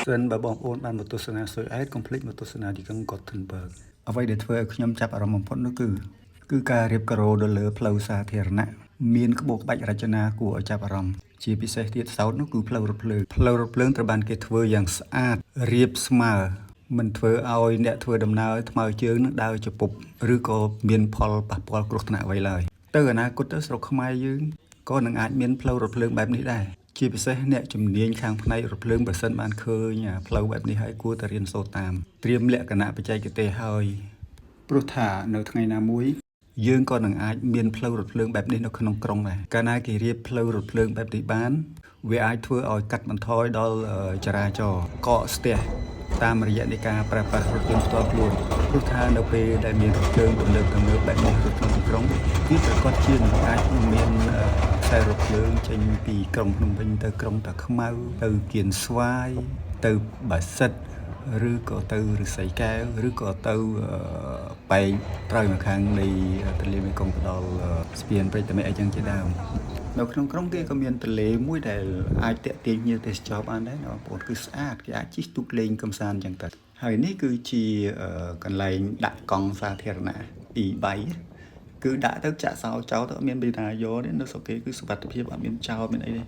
សិនបើបងប្អូនបានមកទស្សនាស៊ើយអែតកុំភ្លេចមកទស្សនាទីក្រុង Gothenburg អ្វីដែលធ្វើឲ្យខ្ញុំចាប់អារម្មណ៍បំផុតនោះគឺការរៀបការ៉ូទៅលើផ្លូវសាធារណៈមានក្បូរក្បាច់រចនាគួរឲ្យចាប់អារម្មណ៍ជាពិសេសទៀតសោតនោះគឺផ្លូវរថភ្លើងត្រូវបានគេធ្វើយ៉ាងស្អាតរាបស្មើមិនធ្វើឲ្យអ្នកធ្វើដំណើរថ្មើរជើងនឹងដើរចពុបឬក៏មានផលប៉ះពាល់គ្រោះថ្នាក់អ្វីឡើយទៅអនាគតទៅស្រុកខ្មែរយើងក៏នឹងអាចមានផ្លូវរថភ្លើងបែបនេះដែរជាពិសេសអ្នកជំនាញខាងផ្នែករថភ្លើងប្រសិនបានឃើញផ្លូវបែបនេះហើយគួរតែរៀនសូត្រតាមត្រៀមលក្ខណៈបច្ចេកទេសហើយព្រោះថានៅថ្ងៃណាមួយយើងក៏នឹងអាចមានផ្លូវរថភ្លើងបែបនេះនៅក្នុងក្រុងដែរកាលណាគេរៀបផ្លូវរថភ្លើងបែបនេះបានវាអាចធ្វើឲ្យកាត់បន្ថយដល់ចរាចរណ៍កកស្ទះតាមរយៈនៃការប្រើប្រាស់រថយន្តផ្ទាល់ខ្លួនព្រោះថានៅពេលដែលមានរថភ្លើងទំនើបបែបនេះរថក្នុងទីក្រុងគឺប្រកាសជានឹងអាចមានខ្សែរថភ្លើងចេញពីក្រុងភ្នំពេញទៅក្រុងតាខ្មៅទៅគៀនស្វាយទៅបាសិទ្ធឬក៏ទៅឫស្សីកែវឬក៏ទៅប៉ែងត្រូវនៅខាងនៃទន្លេមេគង្គទៅដល់ស្ពានព្រៃតមេអីចឹងជាដើមនៅក្នុងក្រុងគេក៏មានទន្លេមួយដែលអាចទាក់ទាញភ្ញៀវទេសចរបានដែរបងប្អូនគឺស្អាតគេអាចជិះទូកលេងកម្សាន្តចឹងទៅហើយនេះគឺជាកន្លែងដាក់កង់សាធារណៈ e-bike គឺដាក់ទៅចាក់សោចោលទៅអត់មានបេណាយកទេនៅស្រុកគេគឺសុវត្ថិភាពអត់មានចោលមានអីទេ